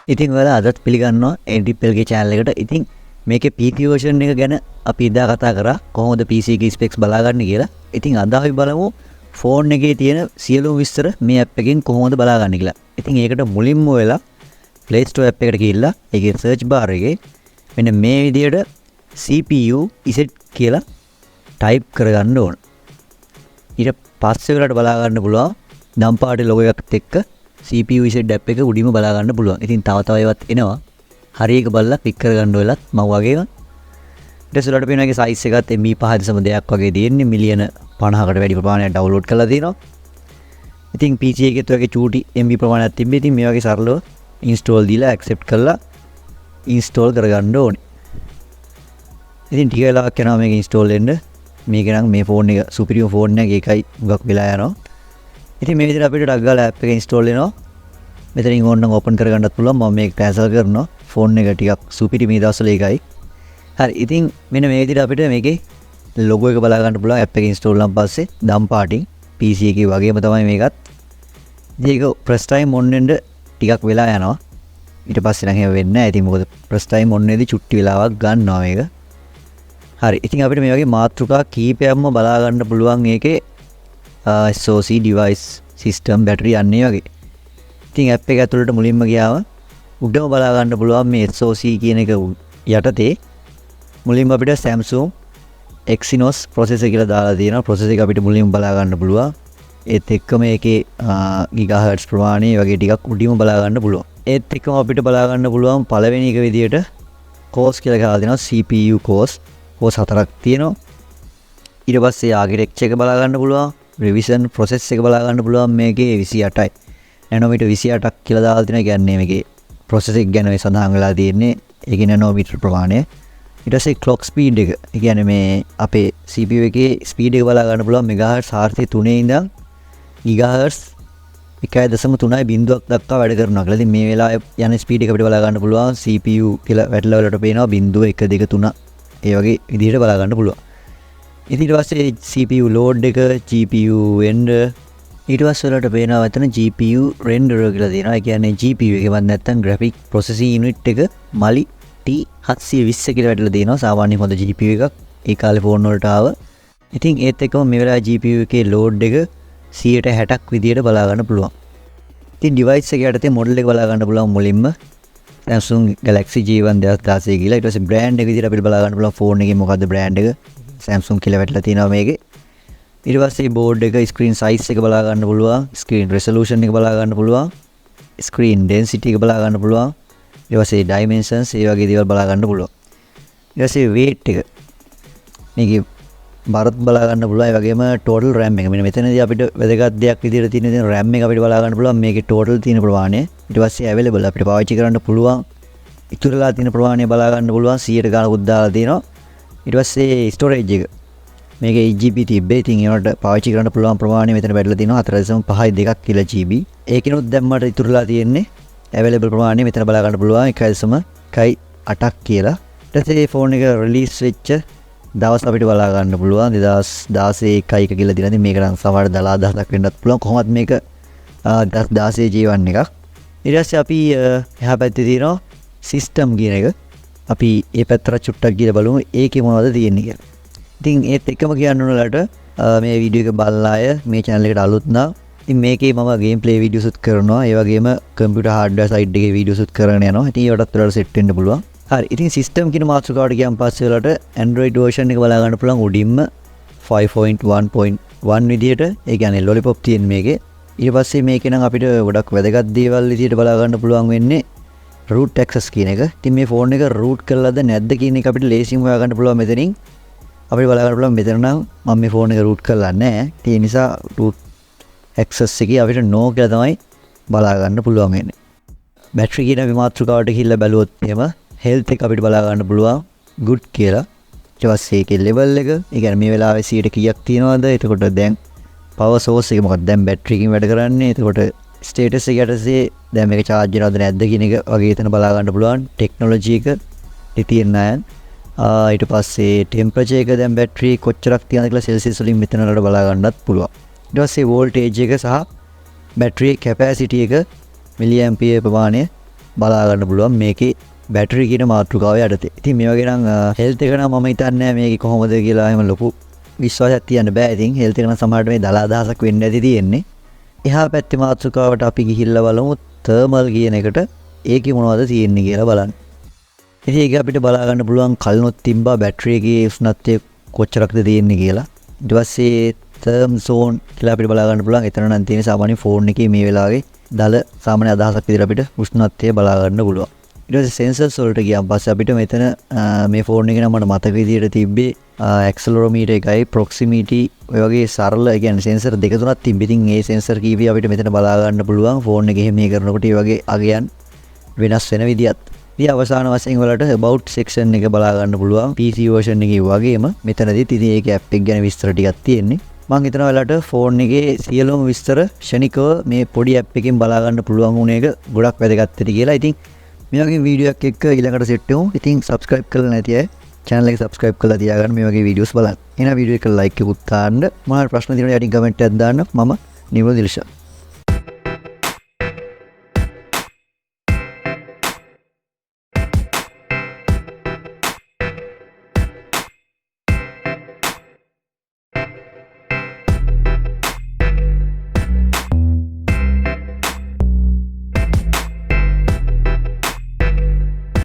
ඉතින් ඔයාලා අදත් පිළිගන්නවා Anytiplk channel එකට. ඉතින් මේකේ PC version එක ගැන අපි ඉදා කතා කරා කොහොමද PC එකේ specs බලාගන්නේ කියලා. ඉතින් අද අපි බලමු ෆෝන් එකේ තියෙන සියලුම විස්තර මේ app එකෙන් කොහොමද බලාගන්නේ කියලා. ඉතින් ඒකට මුලින්ම ඔයාලා Play Store app එකට ගිහිල්ලා ඒකේ search bar එකේ මෙන්න මේ විදියට CPUz කියලා type කරගන්න ඕන. ඊට පස්සේ ඔයාලට බලා ගන්න පුළුවන් නම් පාටේ logo එකත් එක්ක CPUz app එක උඩින්ම බලා ගන්න පුළුවන්. ඉතින් තව ඒවත් එනවා. හරි එක බලලා ක්ලික් කරගන්න වෙලත් මම වගේම ඊට පස්සේ ඔයාලට පේනවා ඒකේ size එකත් MB 5.2ක් වගේ තියෙන්නේ. මිලියන 50කට වැඩි ප්‍රමාණයක් download කරලා තියෙනවා. ඉතින් PC එකේත් ඔයගේ චූටි MB ප්‍රමාණයක් තිබ්බේ. ඉතින් මේ වගේ සරලව install දීලා accept කරලා install කරගන්න ඕනේ. ඉතින් ටික වෙලාවක් යනවා මේක install වෙන්න. මේක නම් මේ ෆෝන් එක superior ෆෝන් එකක් ඒකයි ගොඩක් වෙලා යනවා. ඉතින් මේ විදිහට අපිට ටක් ගාලා app එක install වෙනවා. මෙතනින් ඕනනම් open කරගන්නත් පුළුවන්. මම මේක cancel කරනවා. ෆෝන් එක ටිකක් superior මේ දවස්වල ඒකයි. හරි. ඉතින් මෙන්න මේ විදිහට අපිට මේකේ logo එක බලා ගන්න පුළුවන් app එක install වුණාන් පස්සේ දම් පාටින් PC එකේ වගේම තමයි මේකත්. ඉතින් ඒක first time on වෙන්න ටිකක් වෙලා යනවා. ඊට පස්සේ නම් එහෙම වෙන්නේ නැහැ. ඉතින් මොකද first time on වෙද්දි චුට්ටි වෙලාවක් ගන්නවා මේක. හරි. ඉතින් අපිට මේ වගේ මාතෘකා කීපයක්ම බලා ගන්න පුළුවන් ඒකේ SoC device system battery යන්නේ වගේ. ඉතින් app එක ඇතුළට මුලින්ම ගියාම උඩම බලා ගන්න පුළුවන් මේ SoC කියන එක යටතේ මුලින්ම අපිට Samsung Exynos processor කියලා දාලා තියෙනවා. processor එක අපිට මුලින්ම බලා ගන්න පුළුවන්. ඒත් එක්කම ඒකේ gigahertz ප්‍රමාණය වගේ ටිකක් උඩින්ම බලා ගන්න පුළුවන්. ඒත් එක්කම අපිට බලා ගන්න පුළුවන් පළවෙනි එක විදියට cores කියලා ගහලා දෙනවා. CPU cores 4ක් තියෙනවා. ඊට පස්සේ architecture එක බලා ගන්න පුළුවන්. revision process එක බලා ගන්න පුළුවන් මේකේ 28යි. nanometer 28ක් කියලා දාලා තියෙනවා. කියන්නේ මේකේ process එක ගැන සඳහන් වෙලා තියෙන්නේ. ඒකේ nanometer ප්‍රමාණය. ඊට පස්සේ clock speed එක. ඒ කියන්නේ මේ අපේ CPU එකේ speed එක බලා ගන්න පුළුවන් megahertz 403 ඉඳන් gigahertz 1.3යි බිංදුවක් දක්වා වැඩ කරනවා කියලා. ඉතින් මේ වෙලාවේ යන ස්පීඩ් එක අපිට බලා ගන්න පුළුවන්. CPU කියලා වැටලා වලට පේනවා 0 1 2 3 ඒ වගේ විදිහට බලා ගන්න පුළුවන්. ඉතින් ඊට පස්සේ CPU load එක, GPU render ඊට පස්සේ වලට පේනවා එතන GPU renderer කියලා තියෙනවා. ඒ කියන්නේ GPU එකවත් නැත්තම් graphic processing unit එක Mali T720 කියලා වැටලා තියෙනවා. සාමාන්‍ය හොඳ GPU එකක් ඒ කාලේ ෆෝන් වලට ආව. ඉතින් ඒත් එක්කම මේ වෙලාවේ GPU එකේ load එක 60ක් විදියට බලා ගන්න පුළුවන්. ඉතින් device එක යටතේ model එක බලා ගන්න පුළුවන් මුලින්ම Samsung Galaxy J1 2016 කියලා. ඊට පස්සේ brand එක විදියට අපිට බලා ගන්න පුළුවන් ෆෝන් එකේ මොකද්ද brand එක. Samsung කියලා වැටලා තියෙනවා මේකේ. ඊට පස්සේ board එක screen size එක බලා ගන්න පුළුවන්. screen resolution එක බලා ගන්න පුළුවන්. screen density එක බලා ගන්න පුළුවන්. ඊට පස්සේ dimensions ඒ වගේ දේවල් බලා ගන්න පුළුවන්. ඊට පස්සේ weight එක මේකේ බරත් බලා ගන්න පුළුවන්. ඒ වගේම total RAM එක. මෙන්න මෙතනදී අපිට වැදගත් දෙයක් විදියට තියෙන RAM එක අපිට බලා ගන්න පුළුවන්. මේකේ total තියෙන ප්‍රමාණය. ඊට පස්සේ available අපිට පාවිච්චි කරන්න පුළුවන්. ඉතුරුලා තියෙන ප්‍රමාණය බලා ගන්න පුළුවන්. 100ට ගානකුත් දාලා තියෙනවා. ඊට පස්සේ storage එක. මේකේ 8GB තිබ්බේ. ඉතින් ඒකට පාවිච්චි කරන්න පුළුවන් ප්‍රමාණය මෙතන වැටලා තියෙනවා 4.52 කියලා GB. ඒකිනුත් දැම්මට ඉතුරුලා තියෙන්නේ available ප්‍රමාණය මෙතන බලා ගන්න පුළුවන් 1.8ක් කියලා. ඊට පස්සේ ෆෝන් එක release වෙච්ච දවස් අපිට බලා ගන්න පුළුවන් 2016 1 කියලා දිනදී මේක නම් සමහර 10ක් වෙන්නත් පුළුවන්. කොහොමත් මේක 2016 J1 එකක්. ඊට පස්සේ අපි එහා පැත්තේ තියෙනවා system කියන එක. අපි ඒ පැත්තට චුට්ටක් ගිහලා බලමු ඒකේ මොනවද තියෙන්නේ කියලා. ඉතින් ඒත් එකම කියන්න ඕනලට මේ වීඩියෝ එක බලලා අය මේ channel එකට අලුත් නම් ඉතින් මේකේ මම gameplay videos උත් කරනවා. ඒ වගේම computer hardware side එකේ videos උත් කරගෙන යනවා. ඉතින් ඒකටත් ඔයාලට set වෙන්න පුළුවන්. හරි. ඉතින් system කියන මාතෘකාවට ගියන් පස්සේ වලට Android version එක බලා ගන්න පුළුවන් උඩින්ම 5.1.1 විදියට. ඒ කියන්නේ lollipop තියෙන මේකේ. ඊට පස්සේ මේකේ නම් අපිට ගොඩක් වැදගත් දේවල් විදියට බලා ගන්න පුළුවන් වෙන්නේ root access කියන එක. ඉතින් මේ ෆෝන් එක root කරලාද නැද්ද කියන එක අපිට ලේසියෙන් හොයා ගන්න පුළුවන් මෙතනින්. අපිට බලා ගන්න පුළුවන් මෙතන නම් මම මේ ෆෝන් එක root කරලා නැහැ. ඒ නිසා root access එකේ අපිට no කියලා තමයි බලා ගන්න පුළුවන් වෙන්නේ. battery කියන විමාතෘකාවට ගිහිල්ලා බැලුවොත් එහෙම health එක අපිට බලා ගන්න පුළුවන් good කියලා. ඊට පස්සේ ඒකේ level එක, ඒ කියන්නේ මේ වෙලාවේ 100ට කීයක් තියනවද? එතකොට දැන් power source එක මොකක්ද? දැන් battery එකකින් වැඩ කරන්නේ. එතකොට status එක යටතේ දැන් මේක charge වෙනවද නැද්ද කියන එක වගේ එතන බලා ගන්න පුළුවන්. technology එක lithium ion. ඊට පස්සේ temperature එක දැන් battery කොච්චරක් තියනද කියලා celsius වලින් මෙතන වලට බලා ගන්නත් පුළුවන්. ඊට පස්සේ voltage එක සහ battery capacity එක milliampere ප්‍රමාණය බලා ගන්න පුළුවන් මේකේ බැටරි කියන මාතෘකාව යටතේ. ඉතින් මේ වගේ නම් හෙල්ත් එක නම් මම හිතන්නේ මේක කොහොමද කියලා එහෙම ලොකු විශ්වාසයක් තියන්න බෑ. ඉතින් හෙල්ත් එක නම් සමහරට මේ දලා අදහසක් වෙන්න ඇති තියෙන්නේ. එහා පැත්තේ මාතෘකාවට අපි ගිහිල්ලා බලමු තර්මල් කියන එකට ඒකේ මොනවද තියෙන්නේ කියලා බලන්න. ඉතින් ඒක අපිට බලා ගන්න පුළුවන් කලිනුත් තිබ්බා බැටරි එකේ උෂ්ණත්වය කොච්චරක්ද තියෙන්නේ කියලා. ඊට පස්සේ තර්ම් zone කියලා අපිට බලා ගන්න පුළුවන්. එතන නම් තියෙන සාමාන්‍ය ෆෝන් එකේ මේ වෙලාවේ දල සාමාන්‍ය අදහසක් විදිහට අපිට උෂ්ණත්වය බලා ගන්න පුළුවන්. ඊට පස්සේ සෙන්සර්ස් වලට ගියාන් පස්සේ අපිට මෙතන මේ ෆෝන් එකේ නම් මට මතක විදිහට තිබ්බේ ඇක්සලරෝමීටර් එකයි ප්‍රොක්සිමිටි ඔය වගේ සරල කියන්නේ සෙන්සර් දෙක තුනක් තිබ්බ. ඉතින් මේ සෙන්සර් කීපය අපිට මෙතන බලා ගන්න පුළුවන්. ෆෝන් එකේ එහෙම මේ කරනකොට මේ වගේ අගයන් වෙනස් වෙන විදිහත්. ඉතින් අවසාන වශයෙන් වලට about section එක බලා ගන්න පුළුවන්. PC version එකේ වගේම මෙතනදිත් ඉතින් ඒකේ app එක ගැන විස්තර ටිකක් තියෙන්නේ. මම හිතනවා ඔයාලට ෆෝන් එකේ සියලුම විස්තර ෂණිකව මේ පොඩි app එකෙන් බලා ගන්න පුළුවන් වුණ එක ගොඩක් වැදගත් වෙටි කියලා. ඉතින් මේ වගේ වීඩියෝ එකක් එක්ක ඊළඟට සෙට් වෙමු. ඉතින් subscribe කරලා නැති අය channel එක subscribe කරලා තියාගන්න මේ වගේ videos බලන්න. එහෙනම් වීඩියෝ එක like එකකුත් දාන්න. මොනවා ප්‍රශ්න තියෙනවා යටින් comment එකක් දාන්න. මම නිරෝධ දිල්ෂා.